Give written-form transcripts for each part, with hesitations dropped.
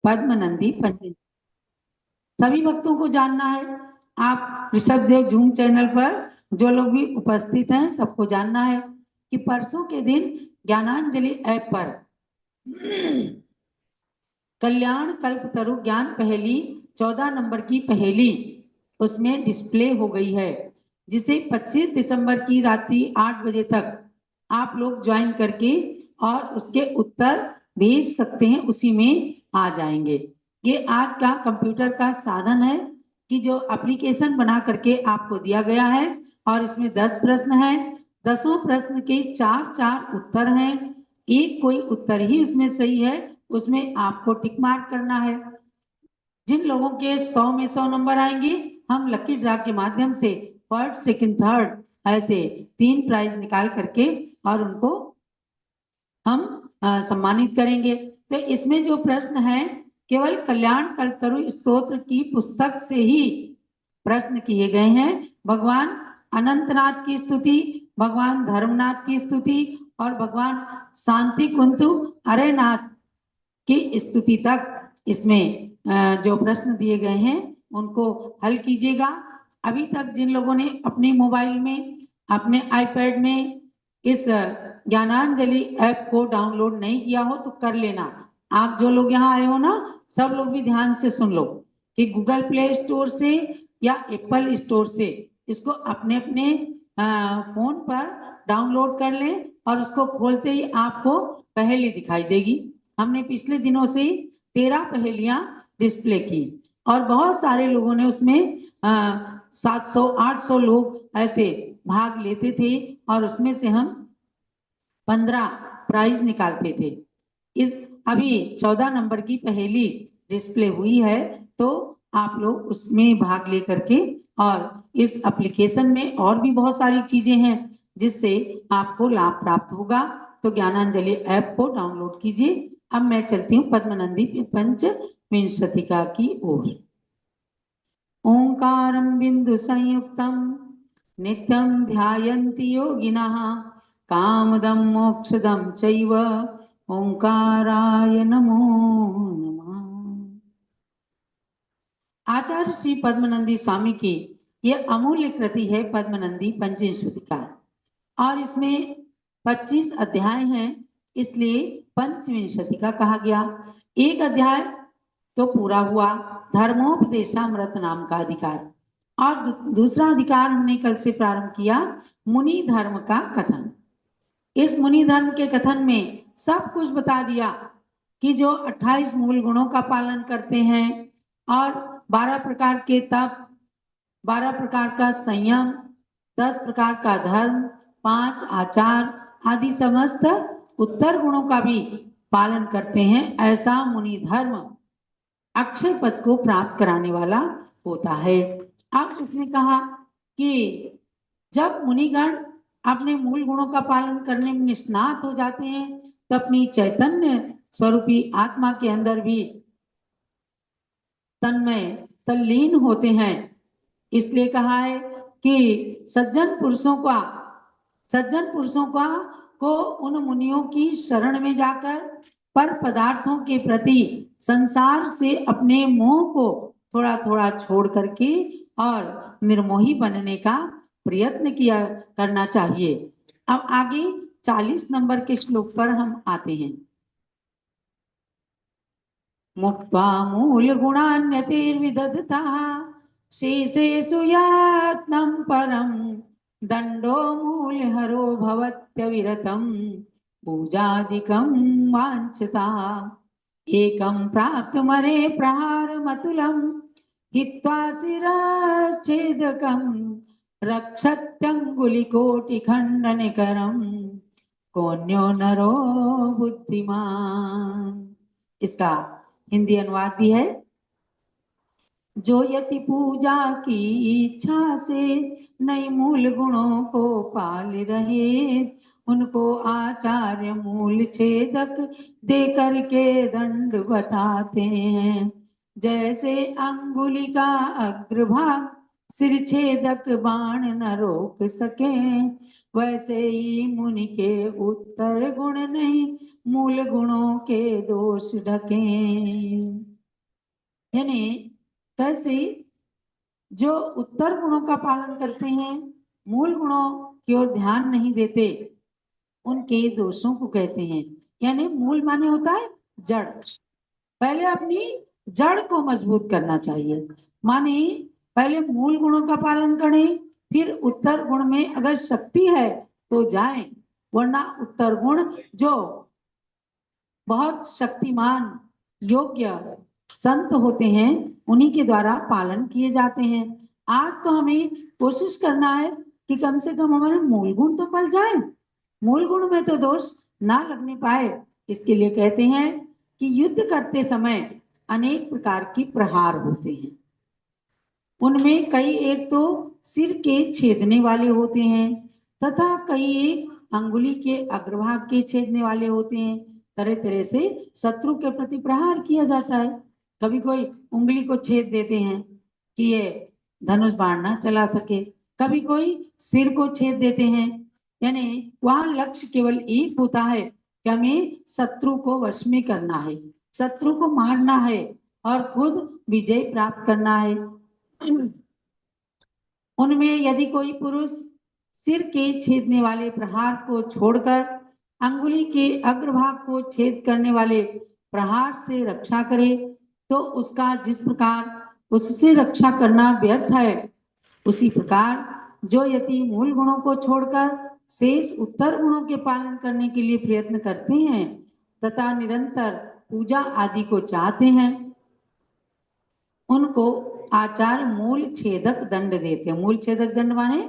पद्मनंदी पंचमी। सभी भक्तों को जानना है। आप ऋषभ देव जूम चैनल पर जो लोग भी उपस्थित हैं सबको जानना है कि परसों के दिन ज्ञानांजलि ऐप पर कल्याण कल्पतरु ज्ञान पहेली 14 नंबर की पहेली उसमें डिस्प्ले हो गई है, जिसे 25 दिसंबर की रात्रि 8 बजे तक आप लोग ज्वाइन करके और उसके उत्तर भेज सकते हैं, उसी में आ जाएंगे। ये आज का कंप्यूटर का साधन है कि जो एप्लीकेशन बना करके आपको दिया गया है और इसमें 10 प्रश्न है। 10 प्रश्न के 4-4 उत्तर हैं। एक कोई उत्तर ही उसमें सही है, उसमें आपको टिक मार्क करना है। जिन लोगों के 100 में 100 नंबर आएंगे हम लकी ड्रा के माध्यम से फर्स्ट सेकंड थर्ड ऐसे 3 प्राइज निकाल करके और उनको हम सम्मानित करेंगे। तो इसमें जो प्रश्न है केवल कल्याण कल्पतरु स्तोत्र की पुस्तक से ही प्रश्न किए गए हैं। भगवान अनंतनाथ की स्तुति, भगवान धर्मनाथ की स्तुति और भगवान शांति कुंतु अरेनाथ की स्तुति तक इसमें जो प्रश्न दिए गए हैं उनको हल कीजिएगा। अभी तक जिन लोगों ने अपने मोबाइल में, अपने आईपैड में इस ज्ञानांजलि ऐप को डाउनलोड नहीं किया हो तो कर लेना। आप जो लोग यहाँ आए हो ना, सब लोग भी ध्यान से सुन लो कि गूगल प्ले स्टोर से या एप्पल स्टोर से इसको अपने अपने फोन पर डाउनलोड कर लें और उसको खोलते ही आपको पहेली दिखाई देगी। हमने पिछले दिनों से 13 पहेलियां डिस्प्ले की और बहुत सारे लोगों ने उसमें 700-800 लोग ऐसे भाग लेते थे और उसमें से हम 15 प्राइज निकालते थे। इस अभी 14 नंबर की पहेली डिस्प्ले हुई है, तो आप लोग उसमें भाग लेकर के और इस एप्लीकेशन में और भी बहुत सारी चीजें हैं जिससे आपको लाभ प्राप्त होगा। तो ज्ञानांजलि ऐप को डाउनलोड कीजिए। अब मैं चलती हूँ पद्मनंदी पंचविंशतिका की ओर। ओंकारं बिंदु संयुक्तं नित्यं ध्यायन्ति योगिनः कामदं मोक्षदं चैव ओंकाराय नमो नमः। आचार्य श्री पद्मनंदी स्वामी की यह अमूल्य कृति है पद्मनंदी पंचविंशतिका और इसमें 25 अध्याय हैं, इसलिए पंचविंशतिका कहा गया। एक अध्याय तो पूरा हुआ, धर्मोपदेशामृत नाम का अधिकार, और दूसरा अधिकार हमने कल से प्रारंभ किया, मुनि धर्म का कथन। इस मुनि धर्म के कथन में सब कुछ बता दिया कि जो 28 मूल गुणों का पालन करते हैं और 12 प्रकार के तप, 12 प्रकार का संयम, 10 प्रकार का धर्म, 5 आचार आदि समस्त उत्तर गुणों का भी पालन करते हैं, ऐसा मुनि धर्म अक्षय पद को प्राप्त कराने वाला होता है। अब उसने कहा कि जब मुनिगण अपने मूल गुणों का पालन करने में निष्णात हो जाते हैं तो अपनी चैतन्य स्वरूपी आत्मा के अंदर भी तन्मय तल्लीन होते हैं। इसलिए कहा है कि सज्जन पुरुषों का को उन मुनियों की शरण में जाकर पर पदार्थों के प्रति संसार से अपने मोह को थोड़ा थोड़ा छोड़ करके और निर्मोही बनने का प्रयत्न करना चाहिए। अब आगे 40 नंबर के श्लोक पर हम आते हैं। मुक्त्वा मूल गुणान्यतिर्विदधतः शेषेषु यात्नं परं दंडो मूलहरो भवत्यविरतं पूजादिकं वाञ्छता एकं प्राप्तुमरे प्रहारमतुलं हित्वा शिरश्छेदकं रक्षत्यंगुलिकोटिखण्डनकरं कोन्यो नरो बुद्धिमान। इसका हिंदी अनुवाद भी है। जो यति पूजा की इच्छा से नई मूल गुणों को पाल रहे, उनको आचार्य मूल छेदक दे करके दंड बताते हैं। जैसे अंगुली का अग्रभाग सिर छेदक बाण न रोक सके, वैसे ही मुनि के उत्तर गुण नहीं मूल गुणों के दोष ढके। यानी कैसे जो उत्तर गुणों का पालन करते हैं, मूल गुणों की ओर ध्यान नहीं देते, उनके दोषों को कहते हैं। यानी मूल माने होता है जड़। पहले अपनी जड़ को मजबूत करना चाहिए, माने पहले मूल गुणों का पालन करें, फिर उत्तर गुण में अगर शक्ति है तो जाएं, वरना उत्तर गुण जो बहुत शक्तिमान योग्य संत होते हैं उन्हीं के द्वारा पालन किए जाते हैं। आज तो हमें कोशिश करना है कि कम से कम हमारे मूल गुण तो पल जाए, मूल गुण में तो दोष ना लगने पाए। इसके लिए कहते हैं कि युद्ध करते समय अनेक प्रकार की प्रहार होते हैं, उनमें कई एक तो सिर के छेदने वाले होते हैं तथा कई एक अंगुली के अग्रभाग के छेदने वाले होते हैं। तरह तरह से शत्रु के प्रति प्रहार किया जाता है। कभी कोई उंगली को छेद देते हैं कि ये धनुष बाण ना चला सके, कभी कोई सिर को छेद देते हैं। यानी वहां लक्ष्य केवल एक होता है कि हमें शत्रु को वश में करना है, शत्रु को मारना है और खुद विजय प्राप्त करना है। उनमें यदि कोई पुरुष सिर के छेदने वाले प्रहार को छोड़कर अंगुली के अग्रभाग को छेद करने वाले प्रहार से रक्षा करे तो उसका जिस प्रकार उससे रक्षा करना व्यर्थ है, उसी प्रकार जो यदि मूल गुणों को छोड़कर शेष उत्तर गुणों के पालन करने के लिए प्रयत्न करते हैं तथा निरंतर पूजा आदि को चाहते हैं, उनको आचार्य मूल छेदक दंड देते हैं। मूल छेदक दंड माने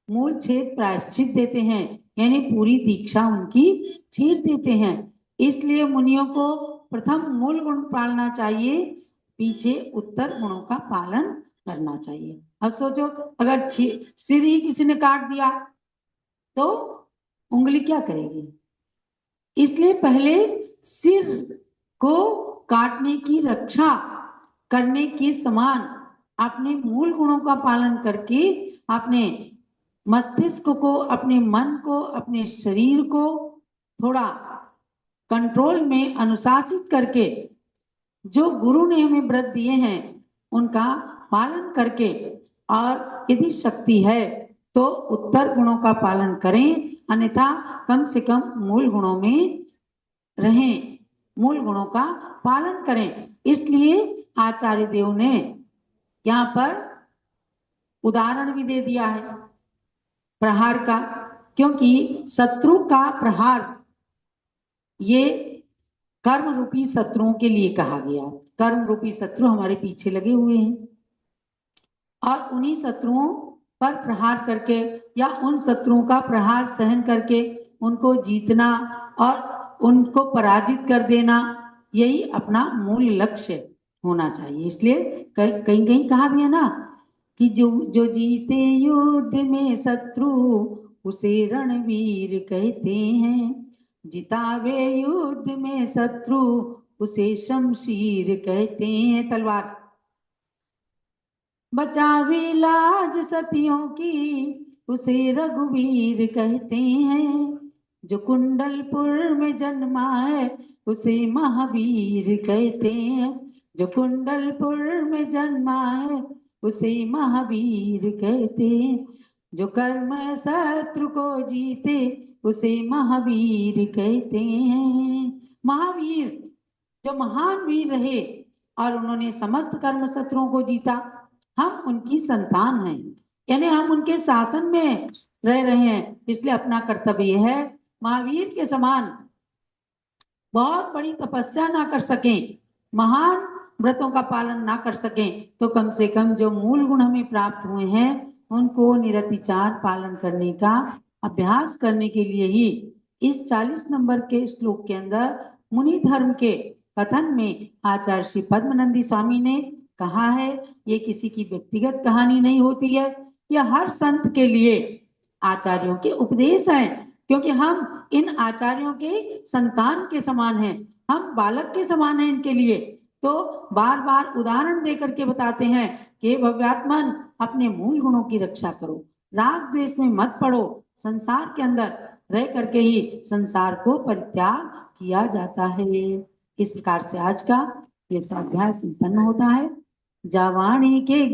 मूल छेद प्रायश्चित देते हैं, यानी पूरी दीक्षा उनकी छेद देते हैं। इसलिए मुनियों को प्रथम मूल गुण पालना चाहिए, पीछे उत्तर गुणों का पालन करना चाहिए। अब सोचो अगर सिर ही किसी ने काट दिया तो उंगली क्या करेगी? इसलिए पहले सिर को काटने की रक्षा करने के समान अपने मूल गुणों का पालन करके अपने मस्तिष्क को, अपने मन को, अपने शरीर को थोड़ा कंट्रोल में अनुशासित करके जो गुरु ने हमें व्रत दिए हैं उनका पालन करके, और यदि शक्ति है तो उत्तर गुणों का पालन करें, अन्यथा कम से कम मूल गुणों में रहें, मूल गुणों का पालन करें। इसलिए आचार्य देव ने यहाँ पर उदाहरण भी दे दिया है प्रहार का, क्योंकि शत्रु का प्रहार ये कर्म रूपी शत्रुओं के लिए कहा गया। कर्म रूपी शत्रु हमारे पीछे लगे हुए हैं और उन्हीं शत्रुओं पर प्रहार करके या उन शत्रुओं का प्रहार सहन करके उनको जीतना और उनको पराजित कर देना, यही अपना मूल लक्ष्य होना चाहिए। इसलिए कहीं कहीं कहा भी है ना कि जो जीते युद्ध में शत्रु उसे रणवीर कहते हैं, जितावे युद्ध में शत्रु उसे शमशीर कहते हैं, तलवार। बचावे लाज सतियों की उसे रघुवीर कहते हैं, जो कुंडलपुर में जन्मा है उसे महावीर कहते हैं, जो कुंडलपुर में जन्मा है उसे महावीर कहते हैं, जो कर्म शत्रु को जीते उसे महावीर कहते हैं। महावीर जो महान वीर रहे और उन्होंने समस्त कर्म शत्रुओं को जीता, हम उनकी संतान हैं, यानी हम उनके शासन में रह रहे हैं। इसलिए अपना कर्तव्य है महावीर के समान बहुत बड़ी तपस्या ना कर सकें, महान व्रतों का पालन ना कर सकें, तो कम से कम जो मूल गुण हमें प्राप्त हुए हैं उनको निरतिचार पालन करने का अभ्यास करने के लिए ही इस 40 नंबर के श्लोक के अंदर मुनि धर्म के कथन में आचार्य श्री पद्मनंदी स्वामी ने कहा है। ये किसी की व्यक्तिगत कहानी नहीं होती है, यह हर संत के लिए आचार्यों के उपदेश हैं, क्योंकि हम इन आचार्यों के संतान के समान हैं, हम बालक के समान हैं इनके लिए। तो बार बार उदाहरण देकर के बताते हैं कि भव्यात्मन अपने मूल गुणों की रक्षा करो, राग द्वेष में मत पड़ो, संसार के अंदर रह करके ही संसार को परित्याग किया जाता है। इस प्रकार से आज का ये स्वाध्याय संपन्न होता है। जावाणी के